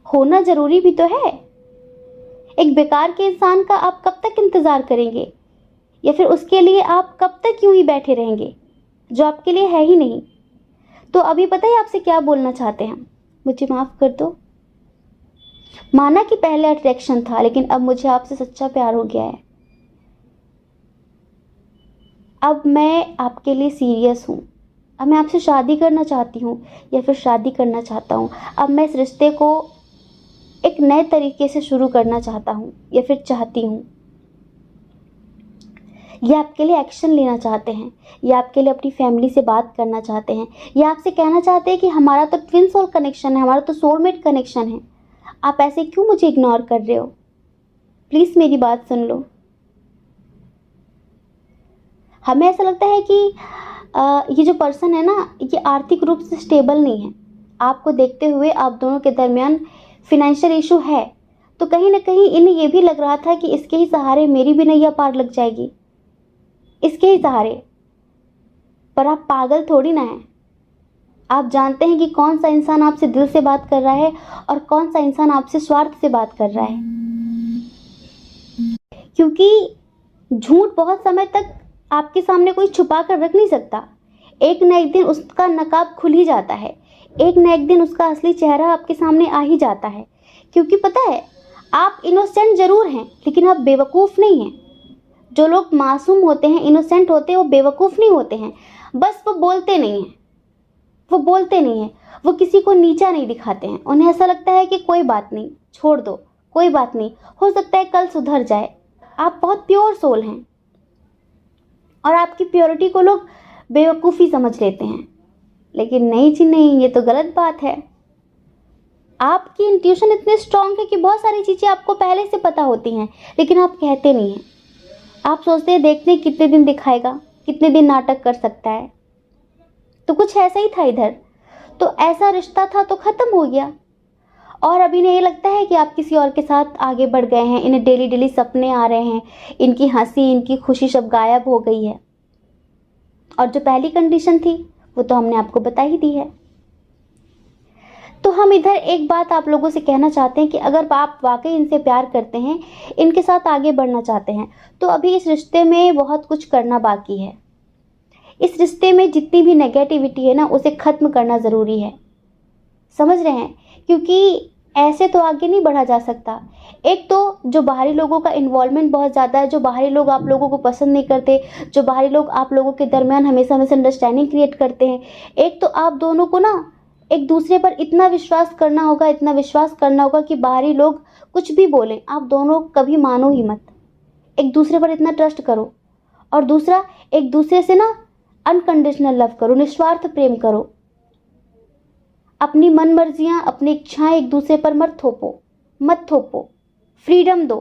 होना ज़रूरी भी तो है। एक बेकार के इंसान का आप कब तक इंतज़ार करेंगे, या फिर उसके लिए आप कब तक यूं ही बैठे रहेंगे जो आपके लिए है ही नहीं। तो अभी पता है आपसे क्या बोलना चाहते हैं? मुझे माफ़ कर दो, माना कि पहले अट्रैक्शन था, लेकिन अब मुझे आपसे सच्चा प्यार हो गया है। अब मैं आपके लिए सीरियस हूँ, अब मैं आपसे शादी करना चाहती हूँ या फिर शादी करना चाहता हूँ। अब मैं इस रिश्ते को एक नए तरीके से शुरू करना चाहता हूँ या फिर चाहती हूँ। ये आपके लिए एक्शन लेना चाहते हैं, या आपके लिए अपनी फैमिली से बात करना चाहते हैं, या आपसे कहना चाहते हैं कि हमारा तो ट्विन सोल कनेक्शन है, हमारा तो सोलमेट कनेक्शन है, आप ऐसे क्यों मुझे इग्नोर कर रहे हो? प्लीज़ मेरी बात सुन लो। हमें ऐसा लगता है कि ये जो पर्सन है ना, ये आर्थिक रूप से स्टेबल नहीं है। आपको देखते हुए आप दोनों के दरमियान फिनेंशियल इशू है, तो कहीं ना कहीं इन्हें ये भी लग रहा था कि इसके ही सहारे मेरी भी नैया पार लग जाएगी, इसके ही सहारे। पर आप पागल थोड़ी ना हैं। आप जानते हैं कि कौन सा इंसान आपसे दिल से बात कर रहा है और कौन सा इंसान आपसे स्वार्थ से बात कर रहा है। क्योंकि झूठ बहुत समय तक आपके सामने कोई छुपा कर रख नहीं सकता। एक न एक दिन उसका नकाब खुल ही जाता है, एक न एक दिन उसका असली चेहरा आपके सामने आ ही जाता है। क्योंकि पता है, आप इनोसेंट ज़रूर हैं, लेकिन आप बेवकूफ़ नहीं हैं। जो लोग मासूम होते हैं, इनोसेंट होते हैं, वो बेवकूफ़ नहीं होते हैं, बस वो बोलते नहीं हैं। वो बोलते नहीं हैं, वो किसी को नीचा नहीं दिखाते हैं। उन्हें ऐसा लगता है कि कोई बात नहीं, छोड़ दो, कोई बात नहीं, हो सकता है कल सुधर जाए। आप बहुत प्योर सोल हैं और आपकी प्योरिटी को लोग बेवकूफ़ी समझ लेते हैं। लेकिन नहीं जी नहीं, ये तो गलत बात है। आपकी इंट्यूशन इतने स्ट्रांग है कि बहुत सारी चीज़ें आपको पहले से पता होती हैं, लेकिन आप कहते नहीं हैं। आप सोचते हैं देखते हैं कितने दिन दिखाएगा, कितने दिन नाटक कर सकता है। तो कुछ ऐसा ही था इधर। तो ऐसा रिश्ता था तो ख़त्म हो गया। और अभी इन्हें ये लगता है कि आप किसी और के साथ आगे बढ़ गए हैं। इन्हें डेली डेली सपने आ रहे हैं, इनकी हंसी, इनकी खुशी सब गायब हो गई है। और जो पहली कंडीशन थी वो तो हमने आपको बता ही दी है। तो हम इधर एक बात आप लोगों से कहना चाहते हैं कि अगर आप वाकई इनसे प्यार करते हैं, इनके साथ आगे बढ़ना चाहते हैं, तो अभी इस रिश्ते में बहुत कुछ करना बाकी है। इस रिश्ते में जितनी भी नेगेटिविटी है ना, उसे खत्म करना ज़रूरी है। समझ रहे हैं? क्योंकि ऐसे तो आगे नहीं बढ़ा जा सकता। एक तो जो बाहरी लोगों का इन्वॉल्वमेंट बहुत ज़्यादा है, जो बाहरी लोग आप लोगों को पसंद नहीं करते, जो बाहरी लोग आप लोगों के दरमियान हमेशा मिसअंडरस्टैंडिंग क्रिएट करते हैं। एक तो आप दोनों को ना एक दूसरे पर इतना विश्वास करना होगा, इतना विश्वास करना होगा कि बाहरी लोग कुछ भी बोलें, आप दोनों कभी मानो ही मत। एक दूसरे पर इतना ट्रस्ट करो। और दूसरा, एक दूसरे से ना अनकंडीशनल लव करो, निस्वार्थ प्रेम करो। अपनी मन मर्जियां, अपनी इच्छाएं एक दूसरे पर मत थोपो। फ्रीडम दो,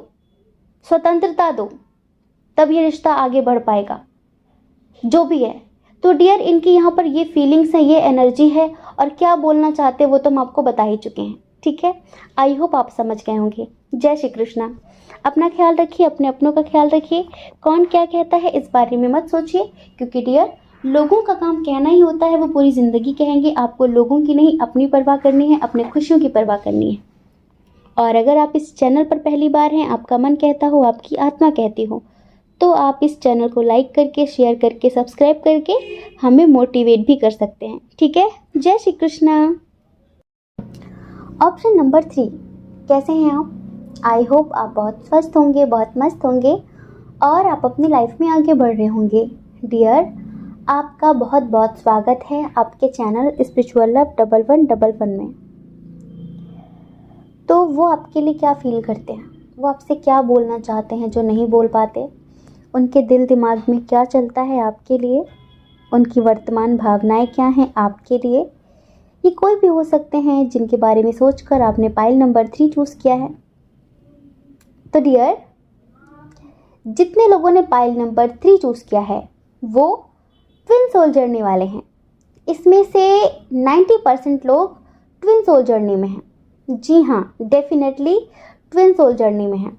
स्वतंत्रता दो, तब ये रिश्ता आगे बढ़ पाएगा, जो भी है। तो डियर, इनकी यहाँ पर ये फीलिंग्स है, ये एनर्जी है, और क्या बोलना चाहते हैं वो तो हम आपको बता ही चुके हैं। ठीक है, आई होप आप समझ गए होंगे। जय श्री कृष्णा। अपना ख्याल रखिए, अपने अपनों का ख्याल रखिए। कौन क्या कहता है इस बारे में मत सोचिए, क्योंकि डियर, लोगों का काम कहना ही होता है, वो पूरी ज़िंदगी कहेंगे। आपको लोगों की नहीं, अपनी परवाह करनी है, अपने खुशियों की परवाह करनी है। और अगर आप इस चैनल पर पहली बार हैं, आपका मन कहता हो, आपकी आत्मा कहती हो, तो आप इस चैनल को लाइक करके, शेयर करके, सब्सक्राइब करके हमें मोटिवेट भी कर सकते हैं। ठीक है, जय श्री कृष्णा। ऑप्शन नंबर 3, कैसे हैं आप? आई होप आप बहुत स्वस्थ होंगे, बहुत मस्त होंगे, और आप अपनी लाइफ में आगे बढ़ रहे होंगे। डियर, आपका बहुत बहुत स्वागत है आपके चैनल स्पिरिचुअल लव 1111 में। तो वो आपके लिए क्या फील करते हैं, वो आपसे क्या बोलना चाहते हैं जो नहीं बोल पाते, उनके दिल दिमाग में क्या चलता है आपके लिए, उनकी वर्तमान भावनाएं क्या हैं आपके लिए। ये कोई भी हो सकते हैं जिनके बारे में सोचकर आपने पाइल नंबर 3 चूज़ किया है। तो डियर, जितने लोगों ने पाइल नंबर 3 चूज़ किया है वो ट्विन सोल जर्नी वाले हैं। इसमें से 90% लोग ट्विन सोल जर्नी में हैं। जी हाँ, डेफिनेटली ट्विन सोल जर्नी में हैं।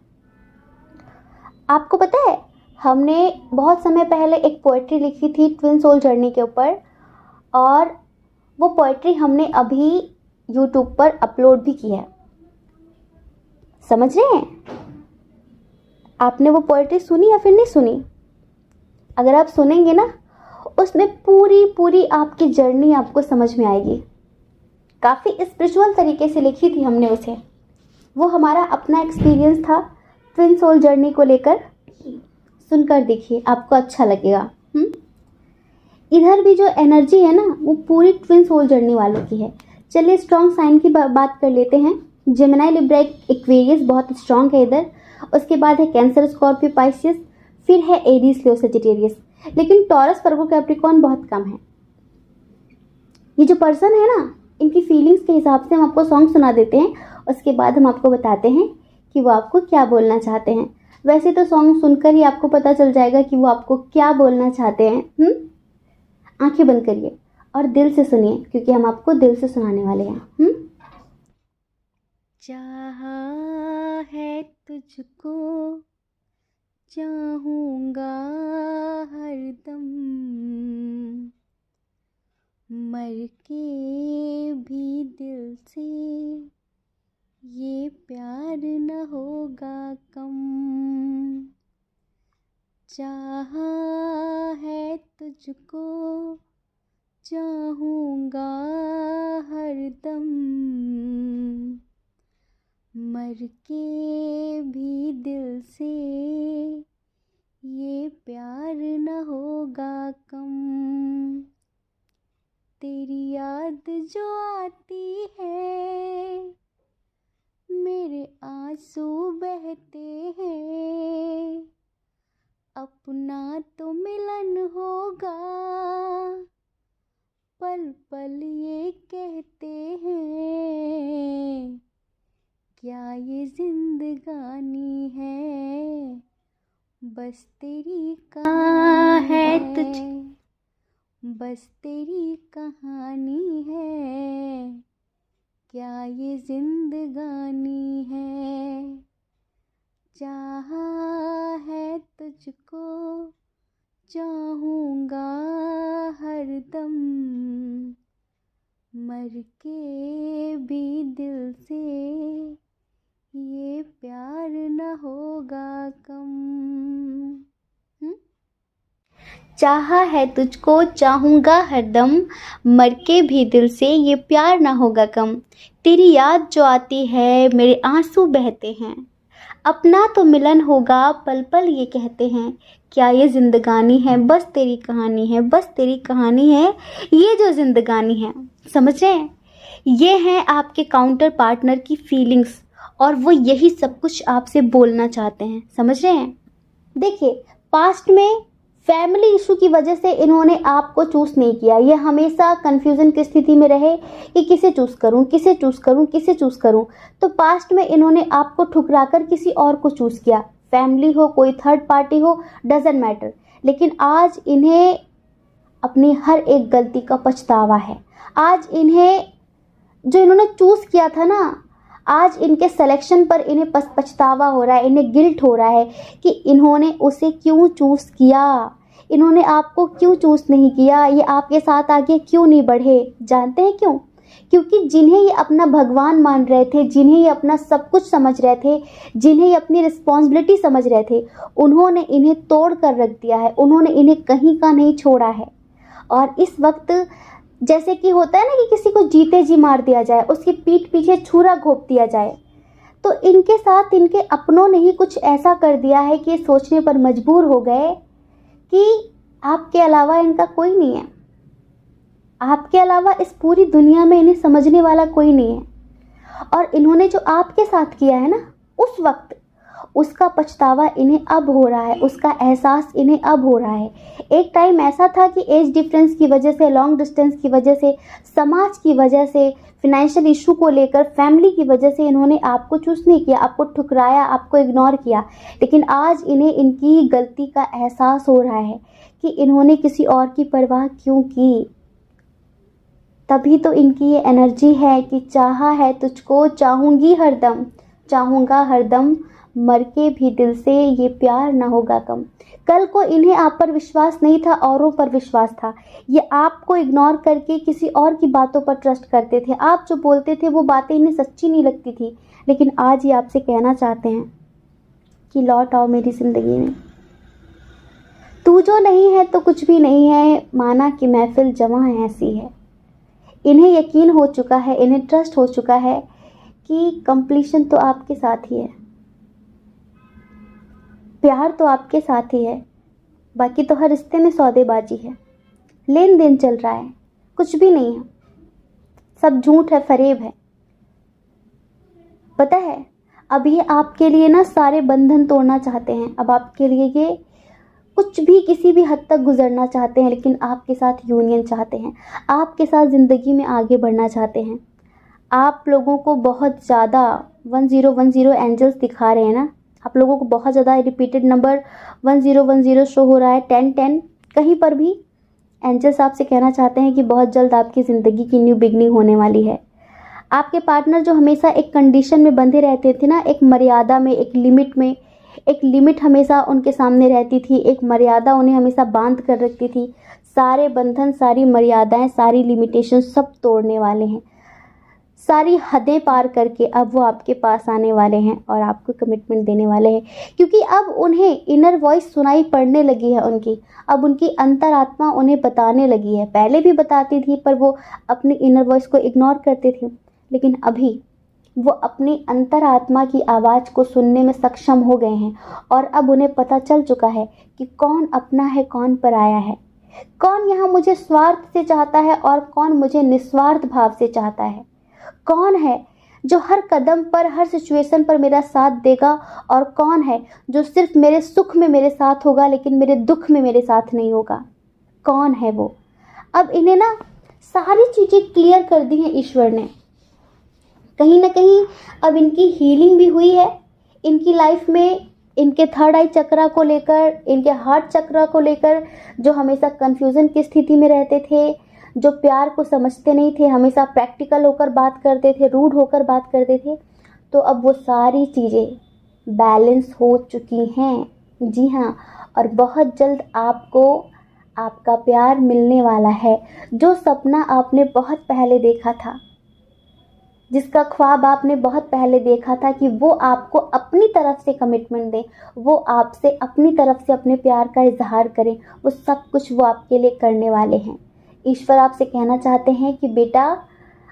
आपको पता है, हमने बहुत समय पहले एक पोएट्री लिखी थी ट्विन सोल जर्नी के ऊपर, और वो पोएट्री हमने अभी यूट्यूब पर अपलोड भी की है। समझ रहे हैं? आपने वो पोएट्री सुनी या फिर नहीं सुनी? अगर आप सुनेंगे ना, उसमें पूरी पूरी आपकी जर्नी आपको समझ में आएगी। काफ़ी स्पिरिचुअल तरीके से लिखी थी हमने उसे। वो हमारा अपना एक्सपीरियंस था ट्विन सोल जर्नी को लेकर। सुनकर देखिए, आपको अच्छा लगेगा। इधर भी जो एनर्जी है ना, वो पूरी ट्विन सोल जर्नी वालों की है। चलिए स्ट्रॉन्ग साइन की बात कर लेते हैं। जेमिनी, लिब्रा, एक्वेरियस बहुत स्ट्रॉन्ग है इधर। उसके बाद है कैंसर, स्कॉर्पियो, पाइसियस, फिर है एरीज, लियो, सजिटेरियस। लेकिन टॉरस, वर्गो, कैप्रिकॉर्न बहुत कम है। ये जो पर्सन है ना, इनकी फीलिंग्स के हिसाब से हम आपको सॉन्ग सुना देते हैं, उसके बाद हम आपको बताते हैं कि वो आपको क्या बोलना चाहते हैं। वैसे तो सॉन्ग सुनकर ही आपको पता चल जाएगा कि वो आपको क्या बोलना चाहते हैं। आंखें बंद करिए और दिल से सुनिए, क्योंकि हम आपको दिल से सुनाने वाले हैं। चाहा है तुझको, चाहूँगा हरदम, मर के भी दिल से ये प्यार न होगा कम। चाहा है तुझको, चाहूँगा हरदम, मर के भी दिल से ये प्यार न होगा कम। तेरी याद जो आती है, मेरे आंसू बहते हैं। अपना तो मिलन होगा, पल पल ये कहते हैं। क्या ये जिंदगानी है, बस तेरी कहानी है, बस तेरी कहानी है। क्या ये जिंदगानी है, चाहा है तुझको, चाहूँगा हरदम, मर के भी दिल से ये प्यार न होगा कम। चाहा है तुझको, चाहूँगा हरदम, मर के भी दिल से ये प्यार ना होगा कम। तेरी याद जो आती है मेरे आंसू बहते हैं, अपना तो मिलन होगा पल पल ये कहते हैं। क्या ये जिंदगानी है, बस तेरी कहानी है, बस तेरी कहानी है ये जो जिंदगानी है। समझ रहे हैं? ये हैं आपके काउंटर पार्टनर की फीलिंग्स, और वो यही सब कुछ आपसे बोलना चाहते हैं। समझ रहे हैं? देखिए, पास्ट में फैमिली इशू की वजह से इन्होंने आपको चूज़ नहीं किया। ये हमेशा कन्फ्यूज़न की स्थिति में रहे कि किसे चूज़ करूं, किसे चूज़ करूं, किसे चूज़ करूं। तो पास्ट में इन्होंने आपको ठुकराकर किसी और को चूज़ किया। फैमिली हो, कोई थर्ड पार्टी हो, डजेंट मैटर। लेकिन आज इन्हें अपनी हर एक गलती का पछतावा है। आज इन्हें जो इन्होंने चूज़ किया था ना, आज इनके सिलेक्शन पर इन्हें पछतावा हो रहा है, इन्हें गिल्ट हो रहा है कि इन्होंने उसे क्यों चूज़ किया, इन्होंने आपको क्यों चूज़ नहीं किया, ये आपके साथ आगे क्यों नहीं बढ़े। जानते हैं क्यों? क्योंकि जिन्हें ये अपना भगवान मान रहे थे, जिन्हें ये अपना सब कुछ समझ रहे थे, जिन्हें ये अपनी रिस्पॉन्सिबिलिटी समझ रहे थे, उन्होंने इन्हें तोड़ कर रख दिया है, उन्होंने इन्हें कहीं का नहीं छोड़ा है। और इस वक्त जैसे कि होता है ना कि किसी को जीते जी मार दिया जाए, उसकी पीठ पीछे छुरा घोंप दिया जाए, तो इनके साथ इनके अपनों ने ही कुछ ऐसा कर दिया है कि सोचने पर मजबूर हो गए कि आपके अलावा इनका कोई नहीं है, आपके अलावा इस पूरी दुनिया में इन्हें समझने वाला कोई नहीं है। और इन्होंने जो आपके साथ किया है ना, उस वक्त उसका पछतावा इन्हें अब हो रहा है, उसका एहसास इन्हें अब हो रहा है। एक टाइम ऐसा था कि एज डिफरेंस की वजह से, लॉन्ग डिस्टेंस की वजह से, समाज की वजह से, फिनेंशियल इशू को लेकर, फैमिली की वजह से इन्होंने आपको चूज़ नहीं किया, आपको ठुकराया, आपको इग्नोर किया। लेकिन आज इन्हें इनकी गलती का एहसास हो रहा है कि इन्होंने किसी और की परवाह क्यों की। तभी तो इनकी ये एनर्जी है कि चाहा है तुझको, चाहूँगी हरदम, चाहूँगा हरदम, मर के भी दिल से ये प्यार ना होगा कम। कल को इन्हें आप पर विश्वास नहीं था, औरों पर विश्वास था। ये आपको इग्नोर करके किसी और की बातों पर ट्रस्ट करते थे। आप जो बोलते थे वो बातें इन्हें सच्ची नहीं लगती थी। लेकिन आज ये आपसे कहना चाहते हैं कि लौट आओ मेरी ज़िंदगी में। तू जो नहीं है तो कुछ भी नहीं है, माना कि महफिल जवां ऐसी है। इन्हें यकीन हो चुका है, इन्हें ट्रस्ट हो चुका है कि कंप्लीशन तो आपके साथ ही है, प्यार तो आपके साथ ही है, बाकी तो हर रिश्ते में सौदेबाजी है, लेन देन चल रहा है, कुछ भी नहीं है, सब झूठ है, फरेब है। पता है, अब ये आपके लिए ना सारे बंधन तोड़ना चाहते हैं। अब आपके लिए ये कुछ भी किसी भी हद तक गुजरना चाहते हैं, लेकिन आपके साथ यूनियन चाहते हैं, आपके साथ ज़िंदगी में आगे बढ़ना चाहते हैं। आप लोगों को बहुत ज़्यादा 1010 एंजल्स दिखा रहे हैं ना, आप लोगों को बहुत ज़्यादा रिपीटेड नंबर 1010 शो हो रहा है, 1010। कहीं पर भी एंजल्स आपसे कहना चाहते हैं कि बहुत जल्द आपकी ज़िंदगी की न्यू बिगनिंग होने वाली है। आपके पार्टनर जो हमेशा एक कंडीशन में बंधे रहते थे ना, एक मर्यादा में, एक लिमिट में, एक लिमिट हमेशा उनके सामने रहती थी, एक मर्यादा उन्हें हमेशा बांध कर रखती थी। सारे बंधन, सारी मर्यादाएं, सारी लिमिटेशन सब तोड़ने वाले हैं। सारी हदें पार करके अब वो आपके पास आने वाले हैं और आपको कमिटमेंट देने वाले हैं। क्योंकि अब उन्हें इनर वॉइस सुनाई पड़ने लगी है उनकी, अब उनकी अंतरात्मा उन्हें बताने लगी है। पहले भी बताती थी पर वो अपनी इनर वॉइस को इग्नोर करते थे, लेकिन अभी वो अपनी अंतरात्मा की आवाज़ को सुनने में सक्षम हो गए हैं। और अब उन्हें पता चल चुका है कि कौन अपना है, कौन पराया है, कौन यहाँ मुझे स्वार्थ से चाहता है और कौन मुझे निस्वार्थ भाव से चाहता है, कौन है जो हर कदम पर, हर सिचुएशन पर मेरा साथ देगा और कौन है जो सिर्फ मेरे सुख में मेरे साथ होगा लेकिन मेरे दुख में मेरे साथ नहीं होगा। कौन है वो? अब इन्हें ना सारी चीज़ें क्लियर कर दी हैं ईश्वर ने। कहीं ना कहीं अब इनकी हीलिंग भी हुई है। इनकी लाइफ में इनके थर्ड आई चक्रा को लेकर, इनके हार्ट चक्रा को लेकर, जो हमेशा कंफ्यूजन की स्थिति में रहते थे, जो प्यार को समझते नहीं थे, हमेशा प्रैक्टिकल होकर बात करते थे, रूड होकर बात करते थे, तो अब वो सारी चीज़ें बैलेंस हो चुकी हैं। जी हाँ, और बहुत जल्द आपको आपका प्यार मिलने वाला है। जो सपना आपने बहुत पहले देखा था, जिसका ख्वाब आपने बहुत पहले देखा था कि वो आपको अपनी तरफ से कमिटमेंट दे, वो आपसे अपनी तरफ से अपने प्यार का इजहार करें, वो सब कुछ वो आपके लिए करने वाले हैं। ईश्वर आपसे कहना चाहते हैं कि बेटा,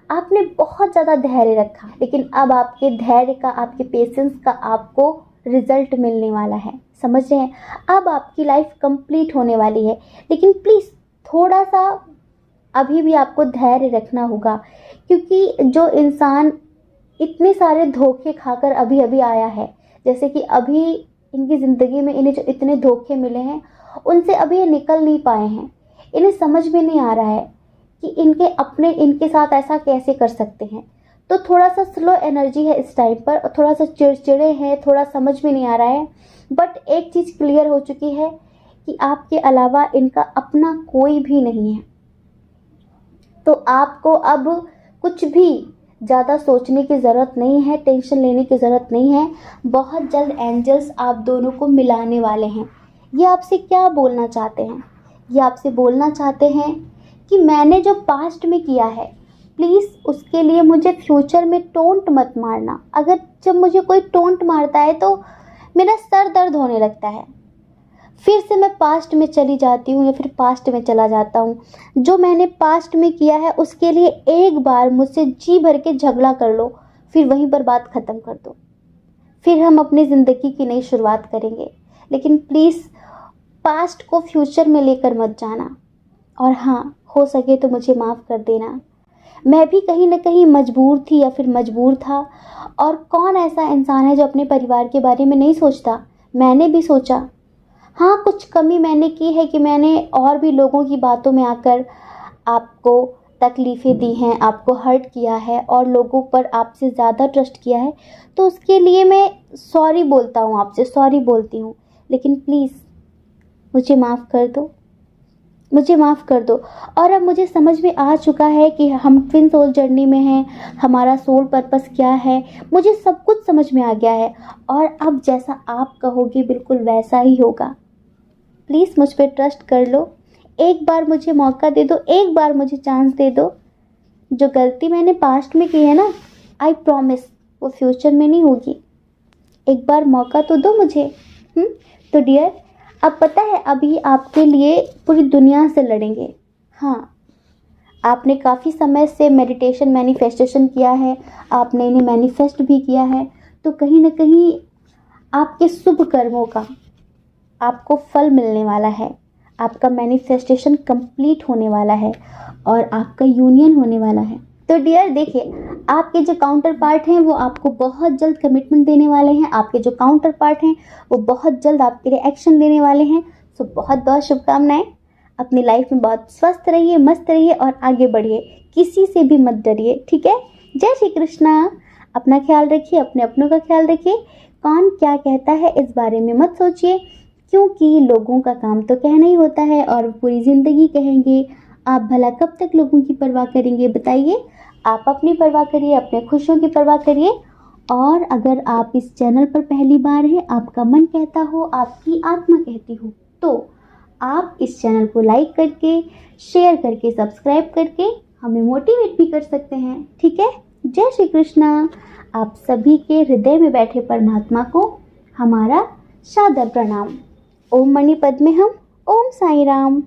आपने बहुत ज़्यादा धैर्य रखा, लेकिन अब आपके धैर्य का, आपके पेशेंस का आपको रिजल्ट मिलने वाला है। समझ रहे हैं? अब आपकी लाइफ कंप्लीट होने वाली है, लेकिन प्लीज़ थोड़ा सा अभी भी आपको धैर्य रखना होगा, क्योंकि जो इंसान इतने सारे धोखे खाकर अभी अभी आया है, जैसे कि अभी इनकी ज़िंदगी में इन्हें जो इतने धोखे मिले हैं, उनसे अभी ये निकल नहीं पाए हैं। इन्हें समझ में नहीं आ रहा है कि इनके साथ ऐसा कैसे कर सकते हैं। तो थोड़ा सा स्लो एनर्जी है इस टाइम पर, और थोड़ा सा चिड़चिड़े हैं, थोड़ा समझ में नहीं आ रहा है। बट एक चीज़ क्लियर हो चुकी है कि आपके अलावा इनका अपना कोई भी नहीं है। तो आपको अब कुछ भी ज़्यादा सोचने की ज़रूरत नहीं है, टेंशन लेने की ज़रूरत नहीं है। बहुत जल्द एंजल्स आप दोनों को मिलाने वाले हैं। ये आपसे क्या बोलना चाहते हैं? ये आपसे बोलना चाहते हैं कि मैंने जो पास्ट में किया है, प्लीज़ उसके लिए मुझे फ्यूचर में टोंट मत मारना। अगर जब मुझे कोई टोंट मारता है तो मेरा सर दर्द होने लगता है, फिर से मैं पास्ट में चली जाती हूँ या फिर पास्ट में चला जाता हूँ। जो मैंने पास्ट में किया है उसके लिए एक बार मुझसे जी भर के झगड़ा कर लो, फिर वहीं पर बात ख़त्म कर दो, फिर हम अपनी ज़िंदगी की नई शुरुआत करेंगे। लेकिन प्लीज़ पास्ट को फ्यूचर में लेकर मत जाना। और हाँ, हो सके तो मुझे माफ़ कर देना। मैं भी कहीं ना कहीं मजबूर थी या फिर मजबूर था। और कौन ऐसा इंसान है जो अपने परिवार के बारे में नहीं सोचता? मैंने भी सोचा। हाँ, कुछ कमी मैंने की है कि मैंने और भी लोगों की बातों में आकर आपको तकलीफ़ें दी हैं, आपको हर्ट किया है और लोगों पर आपसे ज़्यादा ट्रस्ट किया है। तो उसके लिए मैं सॉरी बोलता हूँ, आपसे सॉरी बोलती हूँ। लेकिन प्लीज़ मुझे माफ़ कर दो, मुझे माफ़ कर दो। और अब मुझे समझ में आ चुका है कि हम ट्विन सोल जर्नी में हैं, हमारा सोल पर्पस क्या है, मुझे सब कुछ समझ में आ गया है। और अब जैसा आप कहोगे बिल्कुल वैसा ही होगा। प्लीज़ मुझ पर ट्रस्ट कर लो। एक बार मुझे मौका दे दो, एक बार मुझे चांस दे दो। जो गलती मैंने पास्ट में की है ना, आई प्रॉमिस वो फ्यूचर में नहीं होगी। एक बार मौका तो दो मुझे। तो डियर, अब पता है अभी आपके लिए पूरी दुनिया से लड़ेंगे। हाँ, आपने काफ़ी समय से मेडिटेशन मैनिफेस्टेशन किया है, आपने इन्हें मैनिफेस्ट भी किया है, तो कहीं ना कहीं आपके शुभ कर्मों का आपको फल मिलने वाला है। आपका मैनिफेस्टेशन कंप्लीट होने वाला है और आपका यूनियन होने वाला है। तो डियर देखिए, आपके जो काउंटर पार्ट हैं वो आपको बहुत जल्द कमिटमेंट देने वाले हैं। आपके जो काउंटर पार्ट हैं वो बहुत जल्द आपके लिए एक्शन लेने वाले हैं। सो बहुत बहुत शुभकामनाएं। अपनी लाइफ में बहुत स्वस्थ रहिए, मस्त रहिए और आगे बढ़िए। किसी से भी मत डरिए, ठीक है? जय श्री कृष्णा। अपना ख्याल रखिए, अपने अपनों का ख्याल रखिए। कौन क्या कहता है इस बारे में मत सोचिए, क्योंकि लोगों का काम तो कहना ही होता है और पूरी ज़िंदगी कहेंगे। आप भला कब तक लोगों की परवाह करेंगे बताइए? आप अपनी परवाह करिए, अपने खुशियों की परवाह करिए। और अगर आप इस चैनल पर पहली बार हैं, आपका मन कहता हो, आपकी आत्मा कहती हो, तो आप इस चैनल को लाइक करके, शेयर करके, सब्सक्राइब करके हमें मोटिवेट भी कर सकते हैं, ठीक है? जय श्री कृष्णा। आप सभी के हृदय में बैठे परमात्मा को हमारा सादर प्रणाम। ओम मणि पद्मे हम। ओम साई राम।